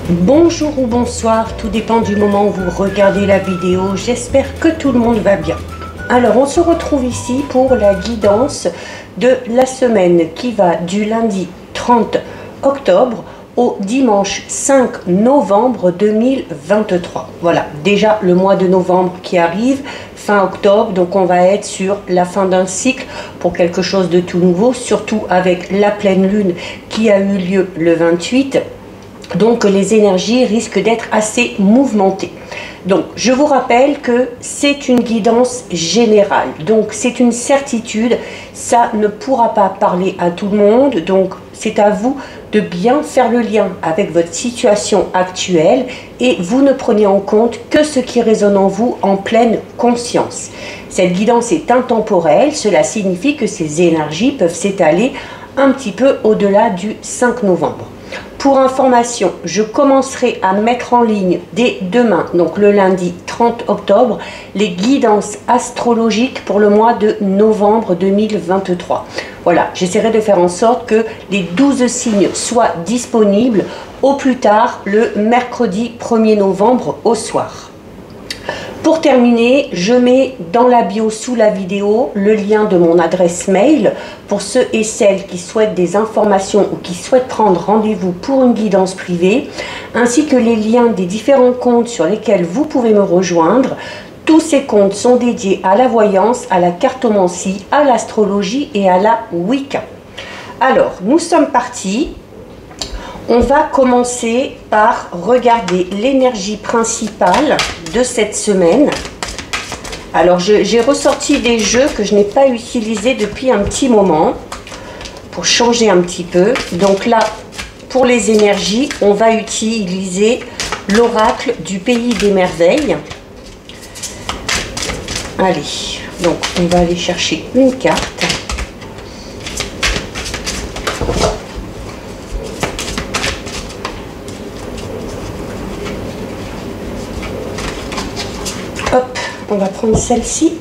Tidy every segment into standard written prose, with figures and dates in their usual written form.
Bonjour ou bonsoir, tout dépend du moment où vous regardez la vidéo. J'espère que tout le monde va bien. Alors, on se retrouve ici pour la guidance de la semaine qui va du lundi 30 octobre au dimanche 5 novembre 2023. Voilà, déjà le mois de novembre qui arrive, fin octobre, donc on va être sur la fin d'un cycle pour quelque chose de tout nouveau, surtout avec la pleine lune qui a eu lieu le 28. Donc les énergies risquent d'être assez mouvementées. Donc je vous rappelle que c'est une guidance générale, donc c'est une certitude, ça ne pourra pas parler à tout le monde, donc c'est à vous de bien faire le lien avec votre situation actuelle et vous ne prenez en compte que ce qui résonne en vous en pleine conscience. Cette guidance est intemporelle, cela signifie que ces énergies peuvent s'étaler un petit peu au-delà du 5 novembre. Pour information, je commencerai à mettre en ligne dès demain, donc le lundi 30 octobre, les guidances astrologiques pour le mois de novembre 2023. Voilà, j'essaierai de faire en sorte que les 12 signes soient disponibles au plus tard le mercredi 1er novembre au soir. Pour terminer, je mets dans la bio sous la vidéo le lien de mon adresse mail pour ceux et celles qui souhaitent des informations ou qui souhaitent prendre rendez-vous pour une guidance privée, ainsi que les liens des différents comptes sur lesquels vous pouvez me rejoindre. Tous ces comptes sont dédiés à la voyance, à la cartomancie, à l'astrologie et à la Wicca. Alors, nous sommes partis. On va commencer par regarder l'énergie principale de cette semaine. Alors, j'ai ressorti des jeux que je n'ai pas utilisés depuis un petit moment pour changer un petit peu. Donc là, pour les énergies, on va utiliser l'oracle du pays des merveilles. Allez, donc on va aller chercher une carte. On va prendre celle-ci.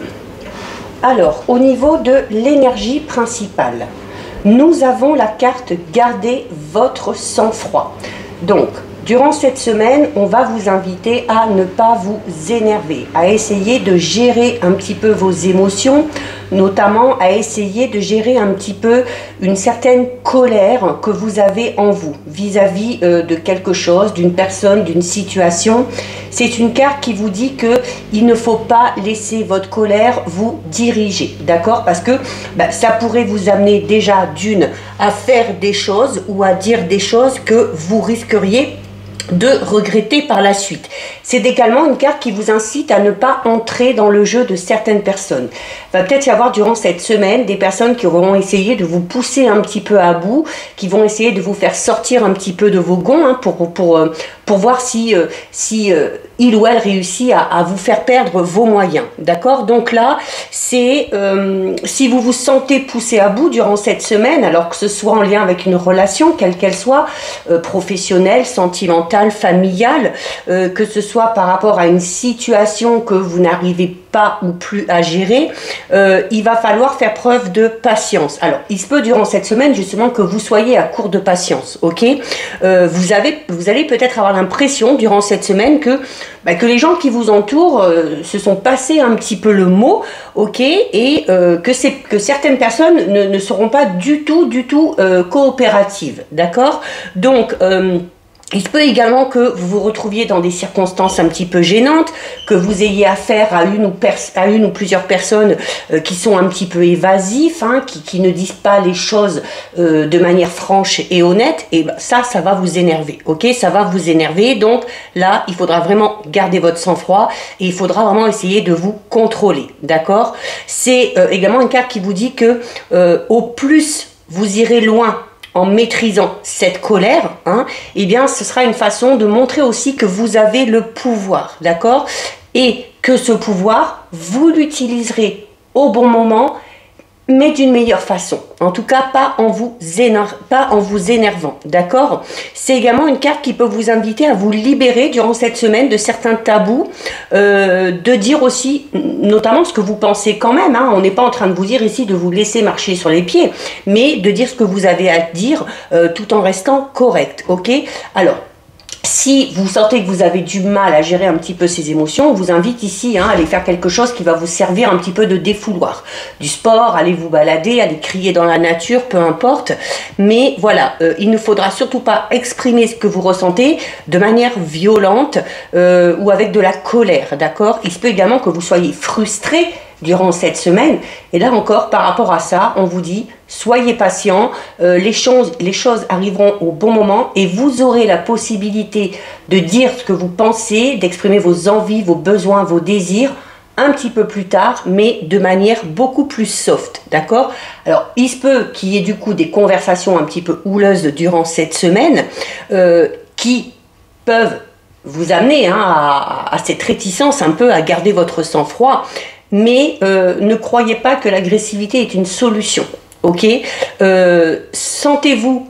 Alors, au niveau de l'énergie principale, nous avons la carte « Gardez votre sang-froid ». Donc, durant cette semaine, on va vous inviter à ne pas vous énerver, à essayer de gérer un petit peu vos émotions, notamment à essayer de gérer un petit peu une certaine colère que vous avez en vous vis-à-vis de quelque chose, d'une personne, d'une situation. C'est une carte qui vous dit que il ne faut pas laisser votre colère vous diriger, d'accord? Parce que ça pourrait vous amener déjà d'une à faire des choses ou à dire des choses que vous risqueriez de regretter par la suite. C'est également une carte qui vous incite à ne pas entrer dans le jeu de certaines personnes. Il va peut-être y avoir durant cette semaine des personnes qui vont essayer de vous pousser un petit peu à bout, qui vont essayer de vous faire sortir un petit peu de vos gonds hein, pour voir si il ou elle réussit à vous faire perdre vos moyens. D'accord? Donc là, c'est si vous vous sentez poussé à bout durant cette semaine, alors que ce soit en lien avec une relation, quelle qu'elle soit, professionnelle, sentimentale, familiale, que ce soit par rapport à une situation que vous n'arrivez pas ou plus à gérer, il va falloir faire preuve de patience. Alors, il se peut durant cette semaine justement que vous soyez à court de patience, ok? Vous allez peut-être avoir l'impression durant cette semaine que les gens qui vous entourent se sont passés un petit peu le mot, ok? Et que certaines personnes ne seront pas du tout coopératives, d'accord? Donc, il se peut également que vous vous retrouviez dans des circonstances un petit peu gênantes, que vous ayez affaire à une ou plusieurs personnes qui sont un petit peu évasifs, hein, qui ne disent pas les choses de manière franche et honnête, et ça va vous énerver, ok? Ça va vous énerver, donc là, il faudra vraiment garder votre sang-froid et il faudra vraiment essayer de vous contrôler, d'accord? C'est également une carte qui vous dit que au plus vous irez loin en maîtrisant cette colère, hein, eh bien, ce sera une façon de montrer aussi que vous avez le pouvoir, d'accord? Et que ce pouvoir, vous l'utiliserez au bon moment, mais d'une meilleure façon. En tout cas, pas en vous énervant, d'accord? C'est également une carte qui peut vous inviter à vous libérer durant cette semaine de certains tabous, de dire aussi, notamment ce que vous pensez quand même, hein, on n'est pas en train de vous dire ici de vous laisser marcher sur les pieds, mais de dire ce que vous avez à dire tout en restant correct, ok? Alors, Si vous sentez que vous avez du mal à gérer un petit peu ces émotions, on vous invite ici à aller faire quelque chose qui va vous servir un petit peu de défouloir. Du sport, allez vous balader, allez crier dans la nature, peu importe. Mais voilà, il ne faudra surtout pas exprimer ce que vous ressentez de manière violente ou avec de la colère, d'accord? Il se peut également que vous soyez frustré durant cette semaine. Et là encore, par rapport à ça, on vous dit, soyez patient, les choses arriveront au bon moment et vous aurez la possibilité de dire ce que vous pensez, d'exprimer vos envies, vos besoins, vos désirs un petit peu plus tard, mais de manière beaucoup plus soft, d'accord? Alors, il se peut qu'il y ait du coup des conversations un petit peu houleuses durant cette semaine qui peuvent vous amener à cette réticence un peu à garder votre sang-froid. Mais ne croyez pas que l'agressivité est une solution, ok? Sentez-vous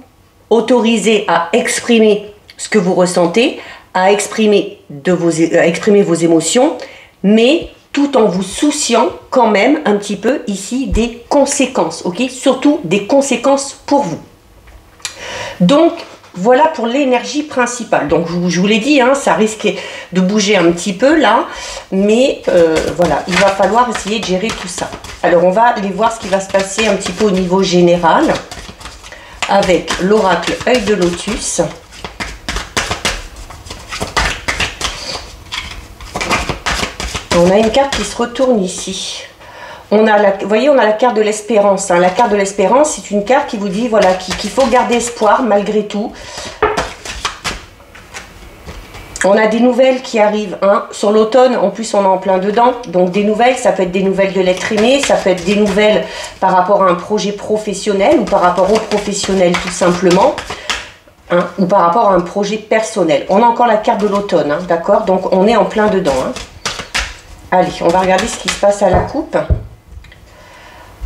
autorisé à exprimer ce que vous ressentez, à exprimer vos émotions, mais tout en vous souciant quand même un petit peu ici des conséquences, ok? Surtout des conséquences pour vous. Donc, voilà pour l'énergie principale. Donc, je vous l'ai dit, ça risque de bouger un petit peu là. Mais voilà, il va falloir essayer de gérer tout ça. Alors, on va aller voir ce qui va se passer un petit peu au niveau général. Avec l'oracle œil de lotus. On a une carte qui se retourne ici. Vous voyez, on a la carte de l'espérance. La carte de l'espérance, c'est une carte qui vous dit voilà, qu'il faut garder espoir malgré tout. On a des nouvelles qui arrivent sur l'automne. En plus, on est en plein dedans. Donc, des nouvelles, ça peut être des nouvelles de l'être aimé. Ça peut être des nouvelles par rapport à un projet professionnel ou par rapport au professionnel tout simplement. Ou par rapport à un projet personnel. On a encore la carte de l'automne, d'accord? Donc, on est en plein dedans. Allez, on va regarder ce qui se passe à la coupe.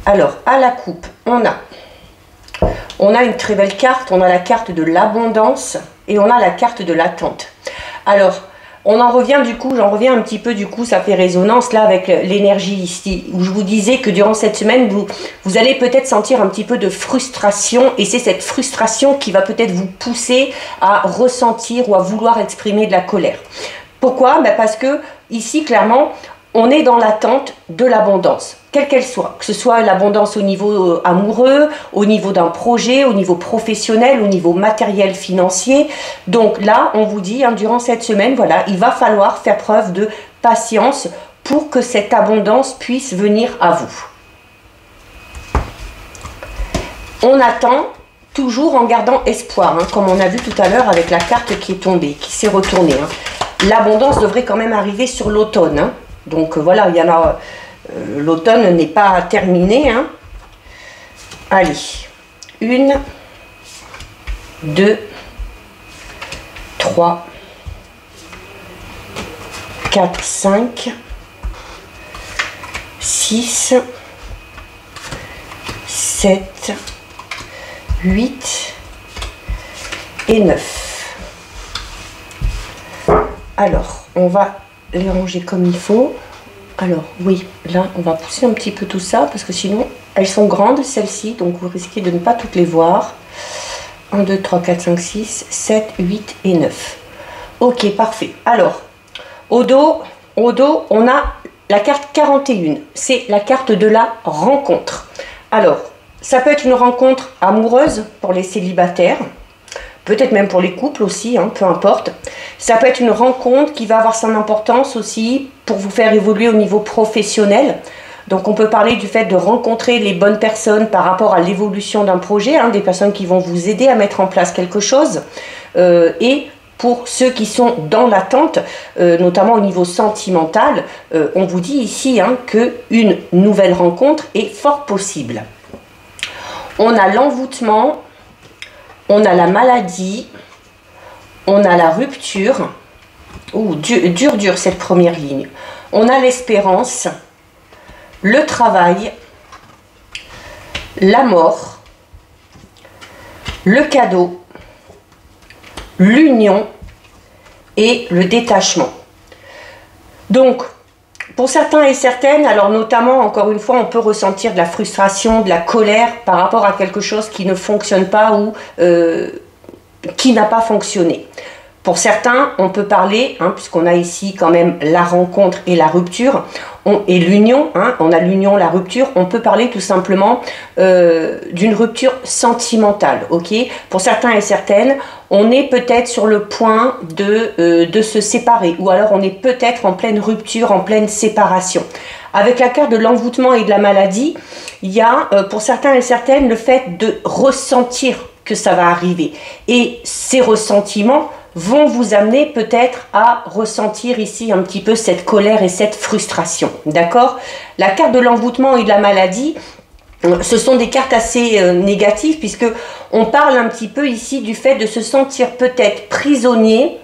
Alors, à la coupe, on a une très belle carte. On a la carte de l'abondance et on a la carte de l'attente. Alors, j'en reviens un petit peu, ça fait résonance là avec l'énergie ici, où je vous disais que durant cette semaine, vous allez peut-être sentir un petit peu de frustration, et c'est cette frustration qui va peut-être vous pousser à ressentir ou à vouloir exprimer de la colère. Pourquoi? Parce que ici, clairement, on est dans l'attente de l'abondance, quelle qu'elle soit, que ce soit l'abondance au niveau amoureux, au niveau d'un projet, au niveau professionnel, au niveau matériel, financier. Donc là, on vous dit, durant cette semaine, voilà, il va falloir faire preuve de patience pour que cette abondance puisse venir à vous. On attend toujours en gardant espoir, comme on a vu tout à l'heure avec la carte qui est tombée, qui s'est retournée. L'abondance devrait quand même arriver sur l'automne. Donc voilà, l'automne n'est pas terminé. Allez, 1, 2, 3, 4, 5, 6, 7, 8 et 9. Alors, on va les ranger comme il faut. Alors oui, là on va pousser un petit peu tout ça parce que sinon elles sont grandes celles-ci, donc vous risquez de ne pas toutes les voir. 1, 2, 3, 4, 5, 6, 7, 8 et 9. Ok, parfait. Alors, au dos, on a la carte 41. C'est la carte de la rencontre. Alors, ça peut être une rencontre amoureuse pour les célibataires. Peut-être même pour les couples aussi, peu importe. Ça peut être une rencontre qui va avoir son importance aussi pour vous faire évoluer au niveau professionnel. Donc on peut parler du fait de rencontrer les bonnes personnes par rapport à l'évolution d'un projet, des personnes qui vont vous aider à mettre en place quelque chose. Et pour ceux qui sont dans l'attente, notamment au niveau sentimental, on vous dit ici qu'une nouvelle rencontre est fort possible. On a l'envoûtement. On a la maladie, on a la rupture, dur cette première ligne. On a l'espérance, le travail, la mort, le cadeau, l'union et le détachement. Donc, pour certains et certaines, alors notamment, encore une fois, on peut ressentir de la frustration, de la colère par rapport à quelque chose qui ne fonctionne pas ou qui n'a pas fonctionné. Pour certains, on peut parler, hein, puisqu'on a ici quand même la rencontre et la rupture, et l'union, hein, on a l'union, la rupture, on peut parler tout simplement d'une rupture sentimentale, ok? Pour certains et certaines, on est peut-être sur le point de se séparer, ou alors on est peut-être en pleine rupture, en pleine séparation. Avec la carte de l'envoûtement et de la maladie, il y a pour certains et certaines le fait de ressentir que ça va arriver. Et ces ressentiments vont vous amener peut-être à ressentir ici un petit peu cette colère et cette frustration. D'accord? La carte de l'envoûtement et de la maladie, ce sont des cartes assez négatives puisque on parle un petit peu ici du fait de se sentir peut-être prisonnier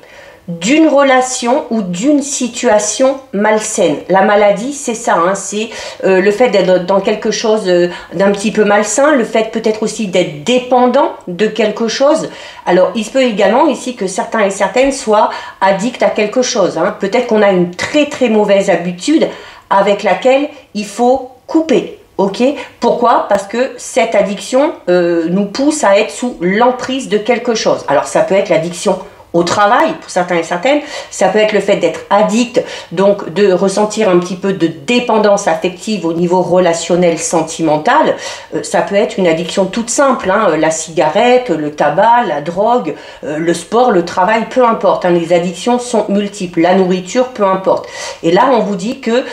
d'une relation ou d'une situation malsaine. La maladie, c'est ça, hein, c'est le fait d'être dans quelque chose d'un petit peu malsain, le fait peut-être aussi d'être dépendant de quelque chose. Alors, il se peut également ici que certains et certaines soient addicts à quelque chose. Hein. Peut-être qu'on a une très très mauvaise habitude avec laquelle il faut couper. Ok, pourquoi? Parce que cette addiction nous pousse à être sous l'emprise de quelque chose. Alors, ça peut être l'addiction au travail, pour certains et certaines, ça peut être le fait d'être addict, donc de ressentir un petit peu de dépendance affective au niveau relationnel, sentimental. Ça peut être une addiction toute simple, hein, la cigarette, le tabac, la drogue, le sport, le travail, peu importe. Hein, les addictions sont multiples, la nourriture, peu importe. Et là, on vous dit que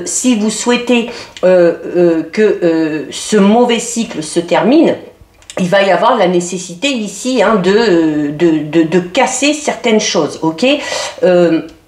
si vous souhaitez que ce mauvais cycle se termine, il va y avoir la nécessité ici hein, de casser certaines choses, ok?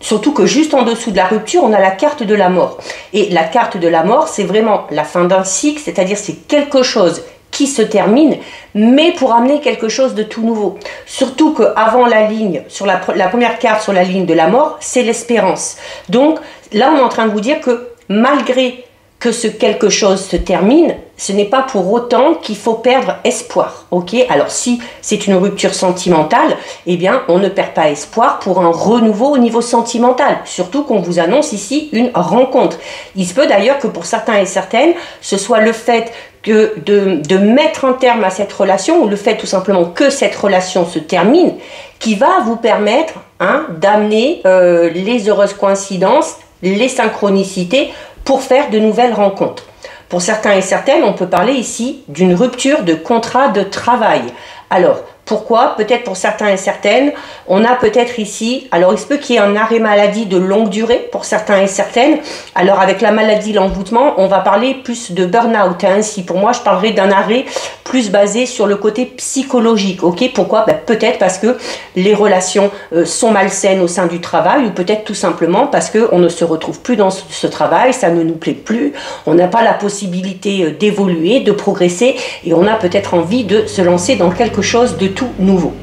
Surtout que juste en dessous de la rupture, on a la carte de la mort. Et la carte de la mort, c'est vraiment la fin d'un cycle, c'est-à-dire c'est quelque chose qui se termine, mais pour amener quelque chose de tout nouveau. Surtout qu'avant la ligne, sur la première carte sur la ligne de la mort, c'est l'espérance. Donc là, on est en train de vous dire que malgré que ce quelque chose se termine, ce n'est pas pour autant qu'il faut perdre espoir, ok? Alors si c'est une rupture sentimentale, eh bien on ne perd pas espoir pour un renouveau au niveau sentimental, surtout qu'on vous annonce ici une rencontre. Il se peut d'ailleurs que pour certains et certaines, ce soit le fait que de mettre un terme à cette relation, ou le fait tout simplement que cette relation se termine, qui va vous permettre hein, d'amener les heureuses coïncidences, les synchronicités, pour faire de nouvelles rencontres. Pour certains et certaines, on peut parler ici d'une rupture de contrat de travail. Alors, pourquoi? Peut-être pour certains et certaines, on a peut-être ici, alors il se peut qu'il y ait un arrêt maladie de longue durée pour certains et certaines. Alors avec la maladie, l'envoûtement, on va parler plus de burn-out. Hein. Si pour moi, je parlerai d'un arrêt plus basé sur le côté psychologique. Ok, pourquoi? Ben, peut-être parce que les relations sont malsaines au sein du travail, ou peut-être tout simplement parce qu'on ne se retrouve plus dans ce travail, ça ne nous plaît plus, on n'a pas la possibilité d'évoluer, de progresser, et on a peut-être envie de se lancer dans quelque chose de tout nouveau.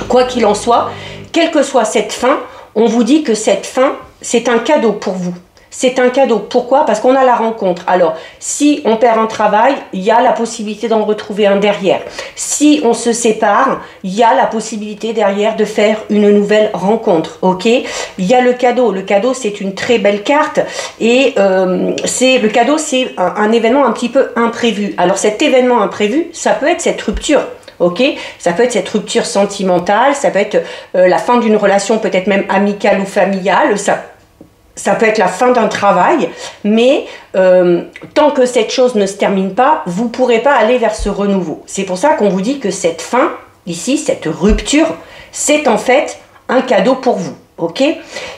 Quoi qu'il en soit, quelle que soit cette fin, on vous dit que cette fin, c'est un cadeau pour vous. C'est un cadeau. Pourquoi? Parce qu'on a la rencontre. Alors, si on perd un travail, il y a la possibilité d'en retrouver un derrière. Si on se sépare, il y a la possibilité derrière de faire une nouvelle rencontre. Ok? Il y a le cadeau. Le cadeau, c'est une très belle carte. Et le cadeau, c'est un événement un petit peu imprévu. Alors, cet événement imprévu, ça peut être cette rupture. Ok, ça peut être cette rupture sentimentale, ça peut être la fin d'une relation peut-être même amicale ou familiale, ça peut être la fin d'un travail, mais tant que cette chose ne se termine pas, vous ne pourrez pas aller vers ce renouveau. C'est pour ça qu'on vous dit que cette fin, ici, cette rupture, c'est en fait un cadeau pour vous. Ok,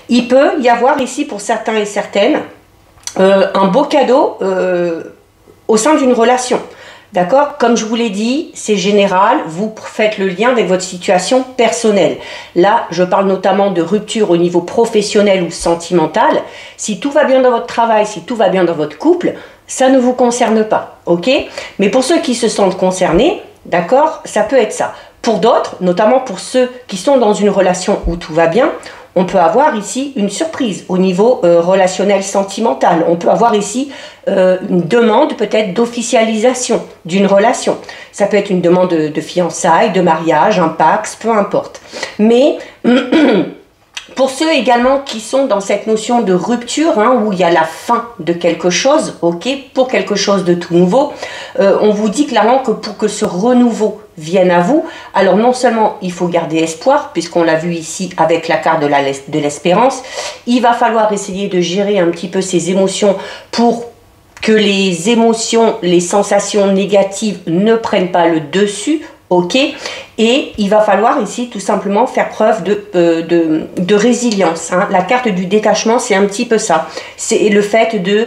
il peut y avoir ici pour certains et certaines un beau cadeau au sein d'une relation. D'accord? Comme je vous l'ai dit, c'est général, vous faites le lien avec votre situation personnelle. Là, je parle notamment de rupture au niveau professionnel ou sentimental. Si tout va bien dans votre travail, si tout va bien dans votre couple, ça ne vous concerne pas, ok? Mais pour ceux qui se sentent concernés, d'accord, ça peut être ça. Pour d'autres, notamment pour ceux qui sont dans une relation où tout va bien, on peut avoir ici une surprise au niveau relationnel sentimental. On peut avoir ici une demande peut-être d'officialisation d'une relation. Ça peut être une demande de fiançailles, de mariage, un pax, peu importe. Mais pour ceux également qui sont dans cette notion de rupture, hein, où il y a la fin de quelque chose, ok, pour quelque chose de tout nouveau, on vous dit clairement que pour que ce renouveau vienne à vous, alors non seulement il faut garder espoir, puisqu'on l'a vu ici avec la carte de l'espérance, il va falloir essayer de gérer un petit peu ses émotions pour que les émotions, les sensations négatives ne prennent pas le dessus, ok? Et il va falloir ici tout simplement faire preuve de résilience. Hein. La carte du détachement, c'est un petit peu ça. C'est le fait de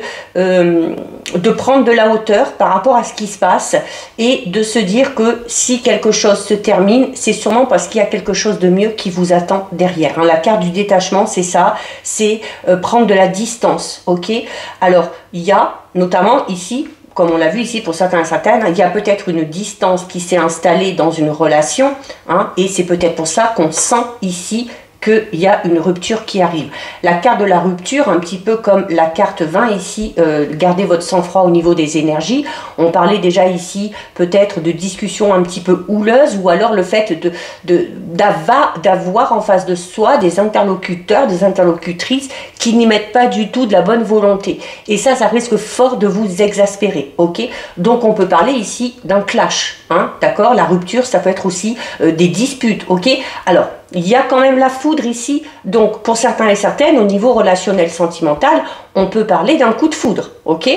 prendre de la hauteur par rapport à ce qui se passe et de se dire que si quelque chose se termine, c'est sûrement parce qu'il y a quelque chose de mieux qui vous attend derrière. Hein. La carte du détachement, c'est ça, c'est prendre de la distance, ok? Alors, il y a notamment ici, comme on l'a vu ici pour certains et certaines, il y a peut-être une distance qui s'est installée dans une relation, hein, et c'est peut-être pour ça qu'on sent ici qu'il y a une rupture qui arrive. La carte de la rupture, un petit peu comme la carte 20 ici, gardez votre sang-froid au niveau des énergies. On parlait déjà ici peut-être de discussions un petit peu houleuses, ou alors le fait d'avoir en face de soi des interlocuteurs, des interlocutrices qui n'y mettent pas du tout de la bonne volonté. Et ça risque fort de vous exaspérer, ok? Donc on peut parler ici d'un clash, hein, d'accord? La rupture, ça peut être aussi des disputes, ok? Alors, il y a quand même la foudre ici, donc pour certains et certaines, au niveau relationnel sentimental, on peut parler d'un coup de foudre, ok?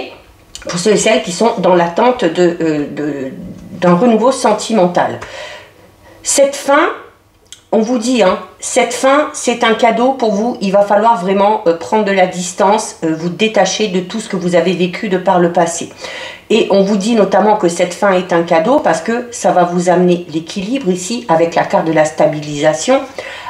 Pour ceux et celles qui sont dans l'attente d'un renouveau sentimental. Cette fin, on vous dit, hein, cette fin, c'est un cadeau pour vous. Il va falloir vraiment prendre de la distance, vous détacher de tout ce que vous avez vécu de par le passé. Et on vous dit notamment que cette fin est un cadeau parce que ça va vous amener l'équilibre ici avec la carte de la stabilisation.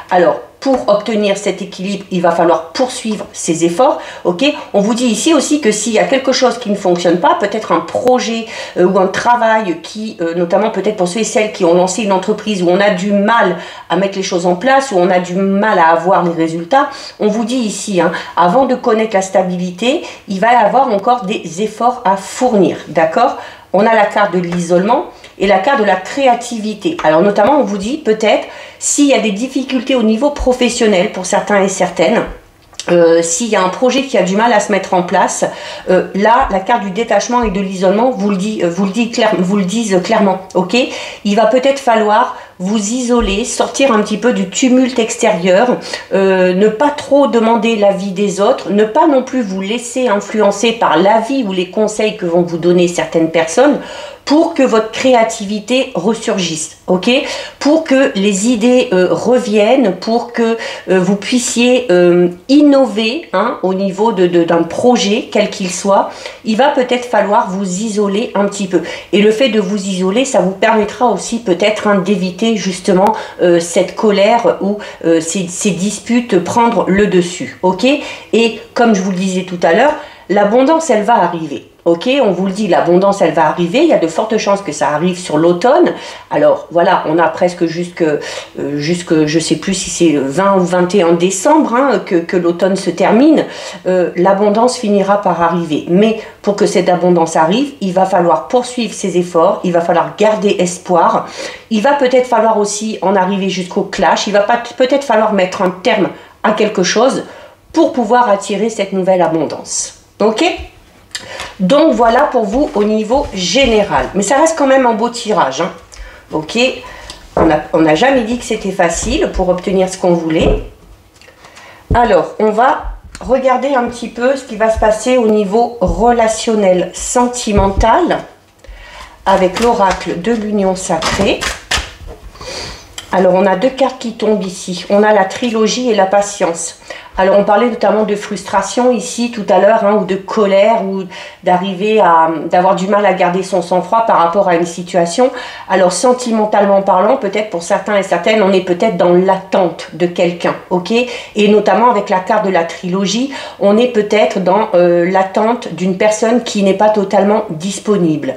Alors, pour obtenir cet équilibre, il va falloir poursuivre ses efforts, ok? On vous dit ici aussi que s'il y a quelque chose qui ne fonctionne pas, peut-être un projet ou un travail qui, notamment peut-être pour ceux et celles qui ont lancé une entreprise où on a du mal à mettre les choses en place, où on a du mal à avoir les résultats, on vous dit ici, hein, avant de connaître la stabilité, il va y avoir encore des efforts à fournir, d'accord? On a la carte de l'isolement et la carte de la créativité. Alors notamment, on vous dit peut-être s'il y a des difficultés au niveau professionnel pour certains et certaines, s'il y a un projet qui a du mal à se mettre en place, là, la carte du détachement et de l'isolement vous le disent clairement, ok? Il va peut-être falloir vous isoler, sortir un petit peu du tumulte extérieur, ne pas trop demander l'avis des autres, ne pas non plus vous laisser influencer par l'avis ou les conseils que vont vous donner certaines personnes, pour que votre créativité ressurgisse, ok? Pour que les idées reviennent, pour que vous puissiez innover, hein, au niveau d'un projet, quel qu'il soit, il va peut-être falloir vous isoler un petit peu. Et le fait de vous isoler, ça vous permettra aussi peut-être, hein, d'éviter justement cette colère ou ces disputes prendre le dessus, ok? Et comme je vous le disais tout à l'heure, l'abondance, elle va arriver. Ok, on vous le dit, l'abondance, elle va arriver. Il y a de fortes chances que ça arrive sur l'automne. Alors, voilà, on a presque jusque je sais plus si c'est 20 ou 21 décembre, hein, que l'automne se termine. L'abondance finira par arriver. Mais pour que cette abondance arrive, il va falloir poursuivre ses efforts. Il va falloir garder espoir. Il va peut-être falloir aussi en arriver jusqu'au clash. Il va peut-être falloir mettre un terme à quelque chose pour pouvoir attirer cette nouvelle abondance. Ok ? Donc voilà pour vous au niveau général. Mais ça reste quand même un beau tirage, hein. Ok, on n'a jamais dit que c'était facile pour obtenir ce qu'on voulait. Alors, on va regarder un petit peu ce qui va se passer au niveau relationnel sentimental avec l'oracle de l'union sacrée. Alors, on a deux cartes qui tombent ici. On a la trilogie et la patience. Alors, on parlait notamment de frustration ici tout à l'heure, hein, ou de colère, ou d'avoir du mal à garder son sang-froid par rapport à une situation. Alors, sentimentalement parlant, peut-être pour certains et certaines, on est peut-être dans l'attente de quelqu'un, ok? Et notamment avec la carte de la trilogie, on est peut-être dans l'attente d'une personne qui n'est pas totalement disponible.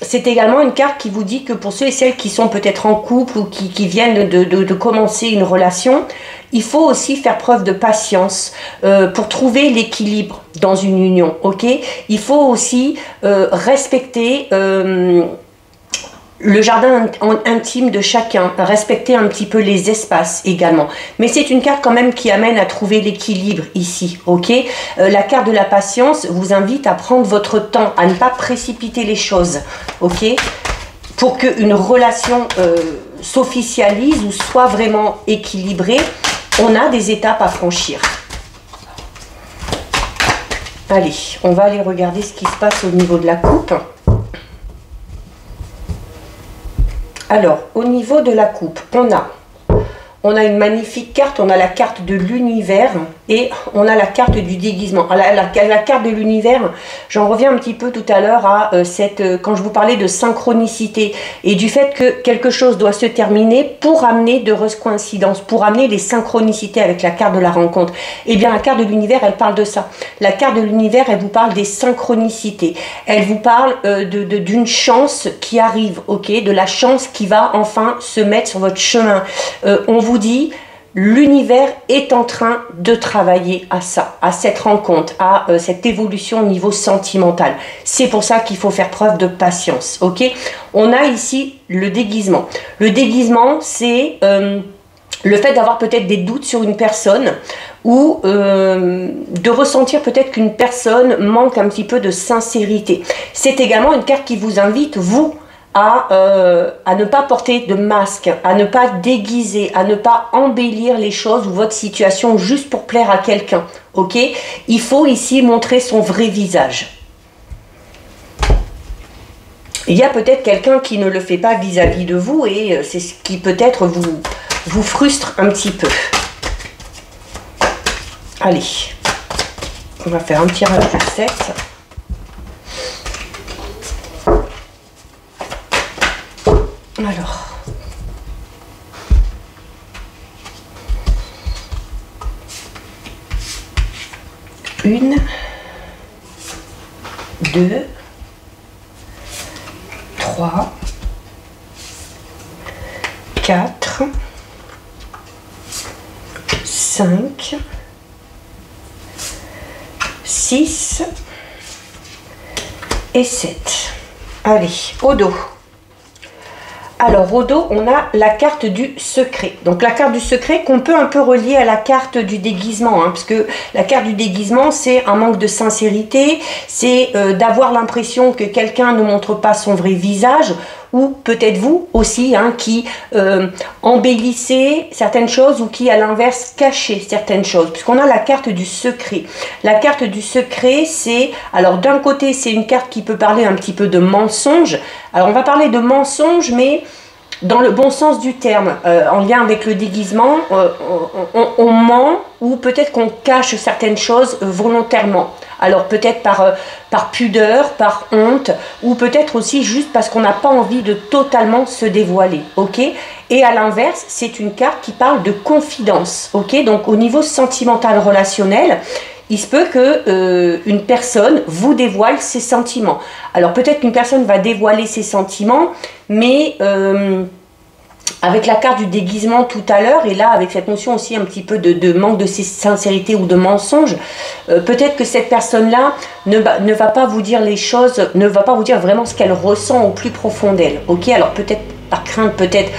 C'est également une carte qui vous dit que pour ceux et celles qui sont peut-être en couple ou qui viennent de commencer une relation, il faut aussi faire preuve de patience pour trouver l'équilibre dans une union, ok? Il faut aussi respecter le jardin intime de chacun, respecter un petit peu les espaces également. Mais c'est une carte quand même qui amène à trouver l'équilibre ici, ok? La carte de la patience vous invite à prendre votre temps, à ne pas précipiter les choses, ok? Pour qu'une relation s'officialise ou soit vraiment équilibrée, on a des étapes à franchir. Allez, on va aller regarder ce qui se passe au niveau de la coupe. Alors, au niveau de la coupe, on a une magnifique carte, on a la carte de l'univers et on a la carte du déguisement. La carte de l'univers, j'en reviens un petit peu tout à l'heure à quand je vous parlais de synchronicité et du fait que quelque chose doit se terminer pour amener d'heureuses coïncidences, pour amener les synchronicités avec la carte de la rencontre. Eh bien, la carte de l'univers, elle parle de ça. La carte de l'univers, elle vous parle des synchronicités. Elle vous parle d'une chance qui arrive, ok, de la chance qui va enfin se mettre sur votre chemin. On vous dit, l'univers est en train de travailler à ça, à cette rencontre, à cette évolution au niveau sentimental. C'est pour ça qu'il faut faire preuve de patience, ok? On a ici le déguisement. Le déguisement, c'est le fait d'avoir peut-être des doutes sur une personne ou de ressentir peut-être qu'une personne manque un petit peu de sincérité. C'est également une carte qui vous invite, vous, à ne pas porter de masque, à ne pas déguiser, à ne pas embellir les choses ou votre situation juste pour plaire à quelqu'un, ok? Il faut ici montrer son vrai visage. Il y a peut-être quelqu'un qui ne le fait pas vis-à-vis de vous et c'est ce qui peut-être vous frustre un petit peu. Allez, on va faire un tirage de 7. Alors, une, deux, trois, quatre, cinq, six et 7. Allez, au dos. Alors, au dos, on a la carte du secret. Donc, la carte du secret qu'on peut un peu relier à la carte du déguisement. Hein, parce que la carte du déguisement, c'est un manque de sincérité. C'est d'avoir l'impression que quelqu'un ne montre pas son vrai visage. Ou peut-être vous aussi, hein, qui embellissez certaines choses ou qui, à l'inverse, cachez certaines choses. Puisqu'on a la carte du secret. La carte du secret, c'est... Alors, d'un côté, c'est une carte qui peut parler un petit peu de mensonge. Alors, on va parler de mensonge, mais dans le bon sens du terme. En lien avec le déguisement, on ment ou peut-être qu'on cache certaines choses volontairement. Alors peut-être par pudeur, par honte, ou peut-être aussi juste parce qu'on n'a pas envie de totalement se dévoiler, ok? Et à l'inverse, c'est une carte qui parle de confidence, ok? Donc au niveau sentimental relationnel, il se peut que une personne vous dévoile ses sentiments. Alors peut-être qu'une personne va dévoiler ses sentiments, mais... avec la carte du déguisement tout à l'heure, et là avec cette notion aussi un petit peu de manque de sincérité ou de mensonge, peut-être que cette personne-là ne va pas vous dire les choses, ne va pas vous dire vraiment ce qu'elle ressent au plus profond d'elle. Ok, alors peut-être par crainte, peut-être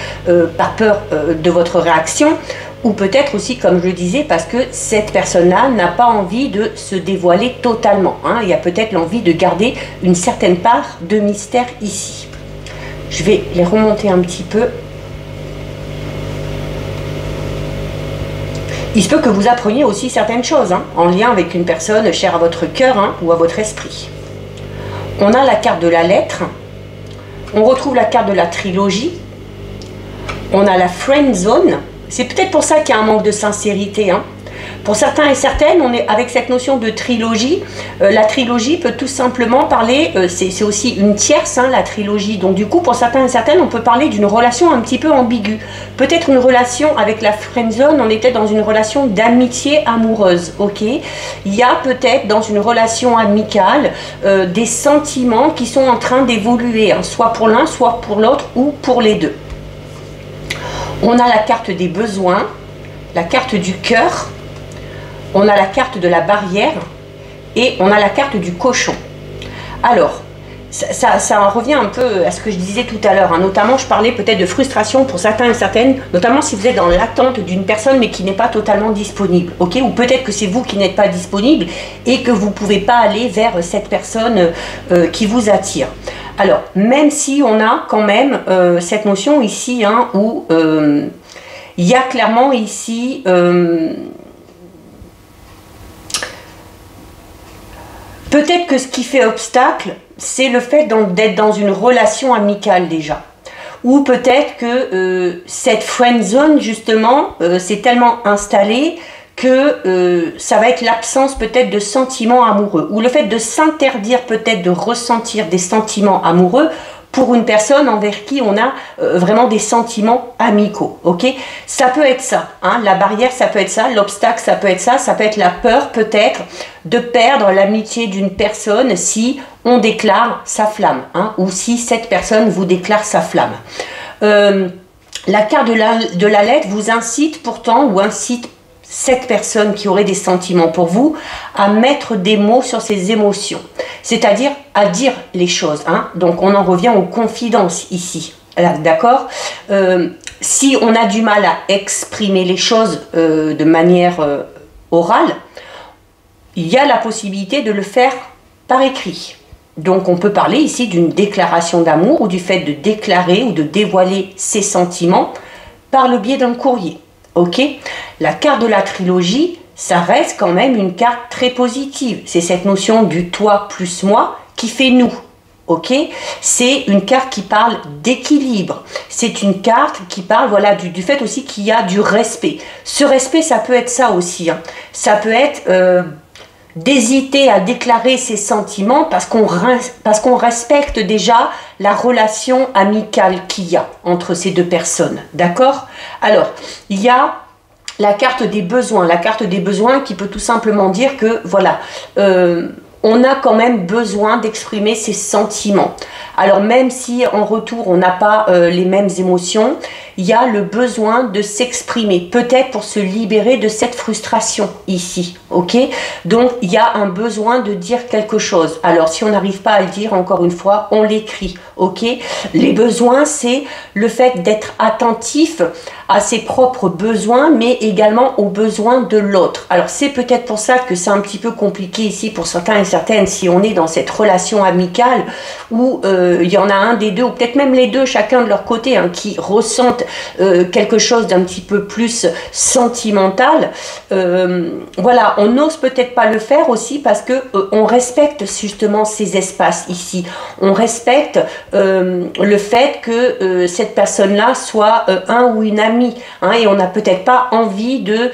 par peur de votre réaction, ou peut-être aussi, comme je le disais, parce que cette personne-là n'a pas envie de se dévoiler totalement. Hein. Il y a peut-être l'envie de garder une certaine part de mystère ici. Je vais les remonter un petit peu. Il se peut que vous appreniez aussi certaines choses, hein, en lien avec une personne chère à votre cœur, hein, ou à votre esprit. On a la carte de la lettre. On retrouve la carte de la trilogie. On a la friend zone. C'est peut-être pour ça qu'il y a un manque de sincérité. Hein. Pour certains et certaines, on est avec cette notion de trilogie. La trilogie peut tout simplement parler, c'est aussi une tierce, hein, la trilogie. Donc du coup, pour certains et certaines, on peut parler d'une relation un petit peu ambiguë. Peut-être une relation avec la friendzone, on était dans une relation d'amitié amoureuse, ok? Il y a peut-être dans une relation amicale des sentiments qui sont en train d'évoluer, hein, soit pour l'un, soit pour l'autre, ou pour les deux. On a la carte des besoins, la carte du cœur, on a la carte de la barrière et on a la carte du cochon. Alors, ça en revient un peu à ce que je disais tout à l'heure, hein. Notamment je parlais peut-être de frustration pour certains et certaines, notamment si vous êtes dans l'attente d'une personne mais qui n'est pas totalement disponible, ok, ou peut-être que c'est vous qui n'êtes pas disponible et que vous ne pouvez pas aller vers cette personne qui vous attire. Alors, même si on a quand même cette notion ici, hein, où il y a clairement ici peut-être que ce qui fait obstacle, c'est le fait d'être dans une relation amicale déjà. Ou peut-être que cette friend zone, justement, s'est tellement installée que ça va être l'absence peut-être de sentiments amoureux. Ou le fait de s'interdire peut-être de ressentir des sentiments amoureux pour une personne envers qui on a vraiment des sentiments amicaux, ok? Ça peut être ça, hein, la barrière, ça peut être ça, l'obstacle, ça peut être la peur peut-être de perdre l'amitié d'une personne si on déclare sa flamme, hein, ou si cette personne vous déclare sa flamme. La carte de la lettre vous incite pourtant, ou incite cette personne qui aurait des sentiments pour vous, à mettre des mots sur ses émotions, c'est-à-dire à dire les choses, hein. Donc on en revient aux confidences ici, d'accord. Si on a du mal à exprimer les choses de manière orale, il y a la possibilité de le faire par écrit. Donc on peut parler ici d'une déclaration d'amour ou du fait de déclarer ou de dévoiler ses sentiments par le biais d'un courrier. Ok, la carte de la trilogie, ça reste quand même une carte très positive. C'est cette notion du toi plus moi qui fait nous. Ok, c'est une carte qui parle d'équilibre. C'est une carte qui parle, voilà, du fait aussi qu'il y a du respect. Ce respect, ça peut être ça aussi, hein. Ça peut être d'hésiter à déclarer ses sentiments parce qu'on respecte déjà la relation amicale qu'il y a entre ces deux personnes, d'accord? Alors, il y a la carte des besoins qui peut tout simplement dire que, voilà, on a quand même besoin d'exprimer ses sentiments. Alors même si en retour on n'a pas les mêmes émotions, il y a le besoin de s'exprimer, peut-être pour se libérer de cette frustration ici, ok? Donc il y a un besoin de dire quelque chose. Alors si on n'arrive pas à le dire, encore une fois, on l'écrit, ok? Les besoins, c'est le fait d'être attentif à ses propres besoins, mais également aux besoins de l'autre. Alors c'est peut-être pour ça que c'est un petit peu compliqué ici pour certains et certaines, si on est dans cette relation amicale où il y en a un des deux, ou peut-être même les deux, chacun de leur côté, hein, qui ressentent quelque chose d'un petit peu plus sentimental. Voilà, on n'ose peut-être pas le faire aussi parce que on respecte justement ces espaces ici. On respecte le fait que cette personne-là soit un ou une amie, hein, et on n'a peut-être pas envie de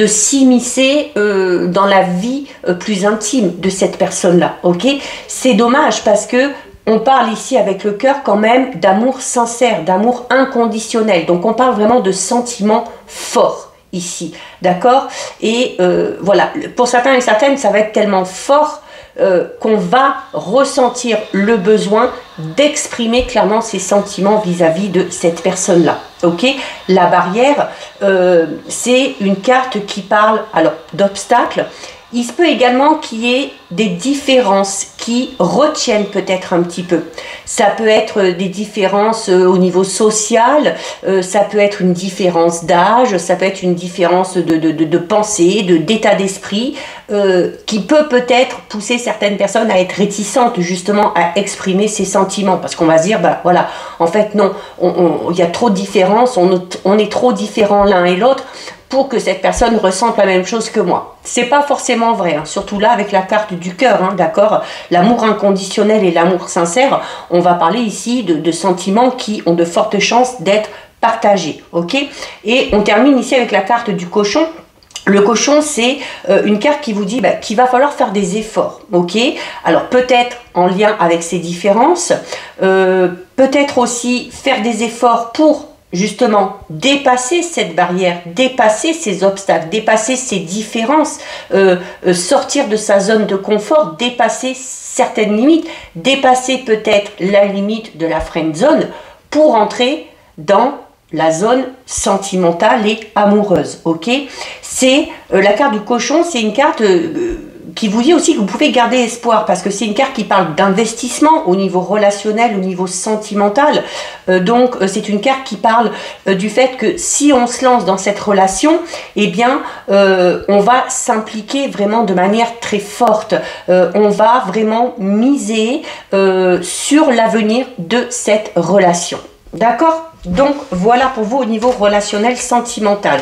s'immiscer dans la vie plus intime de cette personne-là, ok? C'est dommage parce que on parle ici avec le cœur quand même d'amour sincère, d'amour inconditionnel. Donc on parle vraiment de sentiments forts ici, d'accord? Et voilà, pour certains et certaines, ça va être tellement fort qu'on va ressentir le besoin d'exprimer clairement ses sentiments vis-à-vis de cette personne-là. Ok, la barrière, c'est une carte qui parle alors d'obstacles. Il se peut également qu'il y ait des différences qui retiennent peut-être un petit peu. Ça peut être des différences au niveau social, ça peut être une différence d'âge, ça peut être une différence de pensée, d'état d'esprit, qui peut peut-être pousser certaines personnes à être réticentes justement à exprimer ses sentiments. Parce qu'on va se dire, bah voilà, en fait non, il y a trop de différences, on est trop différents l'un et l'autre pour que cette personne ressente la même chose que moi. C'est pas forcément vrai, hein, surtout là avec la carte du cœur, hein, d'accord? L'amour inconditionnel et l'amour sincère, on va parler ici de sentiments qui ont de fortes chances d'être partagés, ok? Et on termine ici avec la carte du cochon. Le cochon, c'est une carte qui vous dit qu'il va falloir faire des efforts, ok? Alors peut-être en lien avec ces différences, peut-être aussi faire des efforts pour justement dépasser cette barrière, dépasser ces obstacles, dépasser ces différences, sortir de sa zone de confort, dépasser certaines limites, dépasser peut-être la limite de la friend zone pour entrer dans la zone sentimentale et amoureuse, ok? C'est la carte du cochon, c'est une carte qui vous dit aussi que vous pouvez garder espoir, parce que c'est une carte qui parle d'investissement au niveau relationnel, au niveau sentimental. Donc c'est une carte qui parle du fait que si on se lance dans cette relation, eh bien on va s'impliquer vraiment de manière très forte. On va vraiment miser sur l'avenir de cette relation. D'accord? Donc voilà pour vous au niveau relationnel sentimental.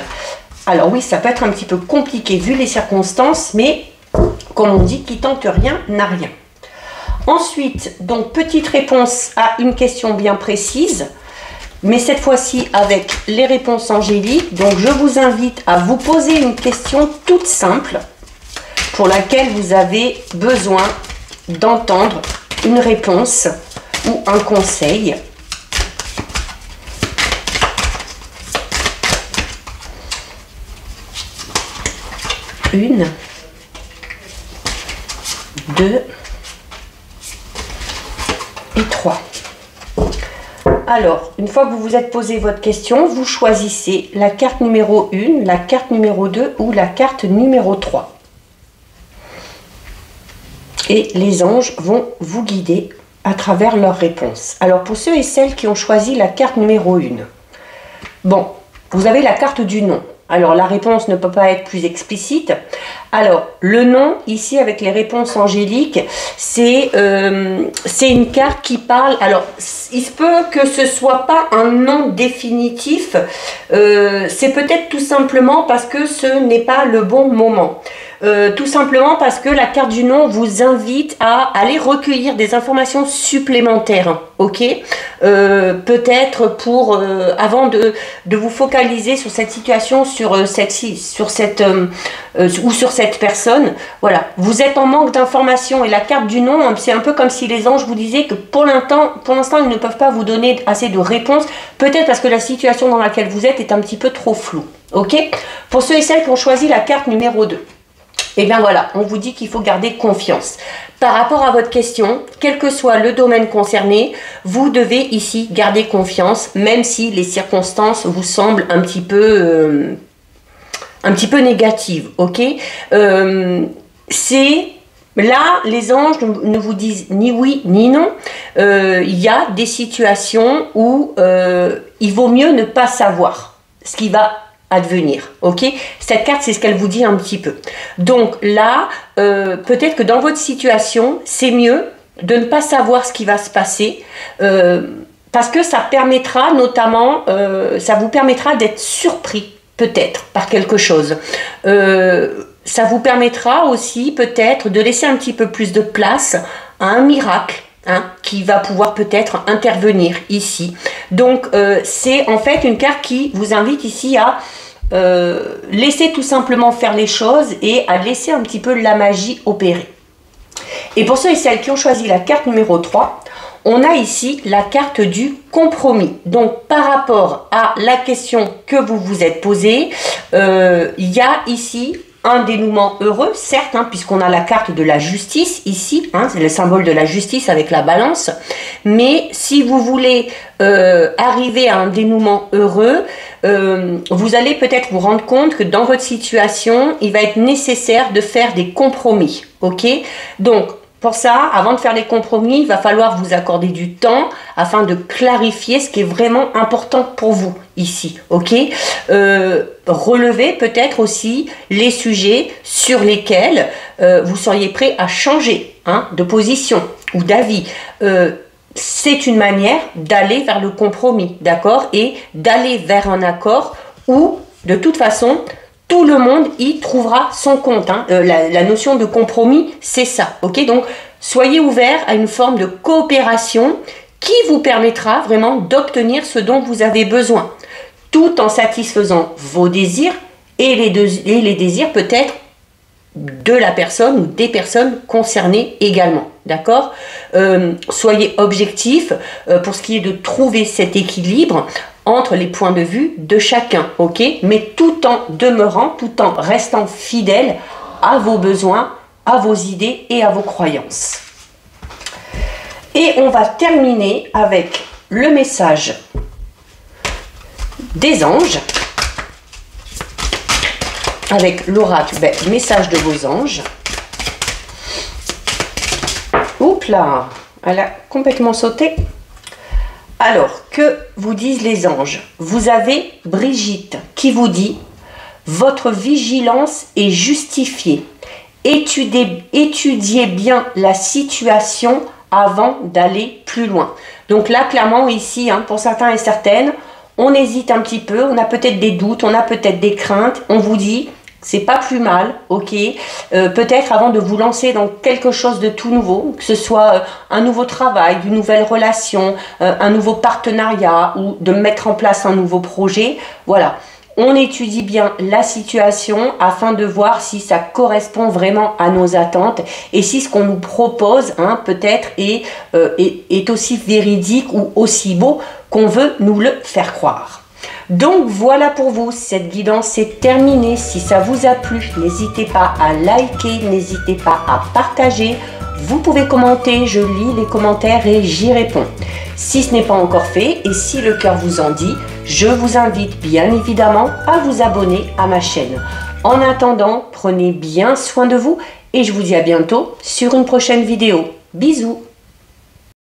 Alors oui, ça peut être un petit peu compliqué vu les circonstances, mais comme on dit, qui tente rien n'a rien. Ensuite, donc petite réponse à une question bien précise, mais cette fois-ci avec les réponses angéliques. Donc je vous invite à vous poser une question toute simple pour laquelle vous avez besoin d'entendre une réponse ou un conseil. Une, deux et trois. Alors, une fois que vous vous êtes posé votre question, vous choisissez la carte numéro 1, la carte numéro 2 ou la carte numéro 3. Et les anges vont vous guider à travers leurs réponses. Alors, pour ceux et celles qui ont choisi la carte numéro 1, bon, vous avez la carte du nom. Alors, la réponse ne peut pas être plus explicite. Alors, le nom, ici, avec les réponses angéliques, c'est une carte qui parle... Alors, il se peut que ce ne soit pas un nom définitif. C'est peut-être tout simplement parce que ce n'est pas le bon moment. Tout simplement parce que la carte du nom vous invite à aller recueillir des informations supplémentaires, ok, peut-être pour avant de vous focaliser sur cette situation, sur cette personne. Voilà, vous êtes en manque d'informations et la carte du nom, c'est un peu comme si les anges vous disaient que pour l'instant ils ne peuvent pas vous donner assez de réponses, peut-être parce que la situation dans laquelle vous êtes est un petit peu trop floue, ok. Pour ceux et celles qui ont choisi la carte numéro 2, et bien voilà, on vous dit qu'il faut garder confiance. Par rapport à votre question, quel que soit le domaine concerné, vous devez ici garder confiance, même si les circonstances vous semblent un petit peu négatives, ok. Là, les anges ne vous disent ni oui ni non. Il y a des situations où il vaut mieux ne pas savoir ce qui va advenir, ok. Cette carte, c'est ce qu'elle vous dit un petit peu. Donc là, peut-être que dans votre situation, c'est mieux de ne pas savoir ce qui va se passer, parce que ça permettra notamment, ça vous permettra d'être surpris peut-être par quelque chose. Ça vous permettra aussi peut-être de laisser un petit peu plus de place à un miracle, hein, qui va pouvoir peut-être intervenir ici. Donc c'est en fait une carte qui vous invite ici à laisser tout simplement faire les choses et à laisser un petit peu la magie opérer. Et pour ceux et celles qui ont choisi la carte numéro 3, on a ici la carte du compromis. Donc par rapport à la question que vous vous êtes posée, il y a ici un dénouement heureux, certes, hein, puisqu'on a la carte de la justice ici, hein, c'est le symbole de la justice avec la balance, mais si vous voulez arriver à un dénouement heureux, vous allez peut-être vous rendre compte que dans votre situation, il va être nécessaire de faire des compromis, ok. Donc, pour ça, avant de faire les compromis, il va falloir vous accorder du temps afin de clarifier ce qui est vraiment important pour vous ici, ok. Relevez peut-être aussi les sujets sur lesquels vous seriez prêt à changer, hein, de position ou d'avis. C'est une manière d'aller vers le compromis, d'accord, et d'aller vers un accord où, de toute façon, tout le monde y trouvera son compte, hein. La notion de compromis, c'est ça, ok. Donc, soyez ouverts à une forme de coopération qui vous permettra vraiment d'obtenir ce dont vous avez besoin, tout en satisfaisant vos désirs et les désirs peut-être de la personne ou des personnes concernées également, d'accord. Soyez objectifs pour ce qui est de trouver cet équilibre entre les points de vue de chacun, ok, mais tout en demeurant, tout en restant fidèle à vos besoins, à vos idées et à vos croyances. Et on va terminer avec le message des anges, avec l'oracle, message de vos anges. Oups là, elle a complètement sauté. Alors, que vous disent les anges? Vous avez Brigitte qui vous dit « Votre vigilance est justifiée. Étudiez bien la situation avant d'aller plus loin. » Donc là, clairement, ici, hein, pour certains et certaines, on hésite un petit peu, on a peut-être des doutes, on a peut-être des craintes. On vous dit, c'est pas plus mal, ok. Peut-être avant de vous lancer dans quelque chose de tout nouveau, que ce soit un nouveau travail, une nouvelle relation, un nouveau partenariat ou de mettre en place un nouveau projet. Voilà, on étudie bien la situation afin de voir si ça correspond vraiment à nos attentes et si ce qu'on nous propose, hein, peut-être est aussi véridique ou aussi beau qu'on veut nous le faire croire. Donc voilà pour vous, cette guidance est terminée. Si ça vous a plu, n'hésitez pas à liker, n'hésitez pas à partager. Vous pouvez commenter, je lis les commentaires et j'y réponds. Si ce n'est pas encore fait et si le cœur vous en dit, je vous invite bien évidemment à vous abonner à ma chaîne. En attendant, prenez bien soin de vous et je vous dis à bientôt sur une prochaine vidéo. Bisous!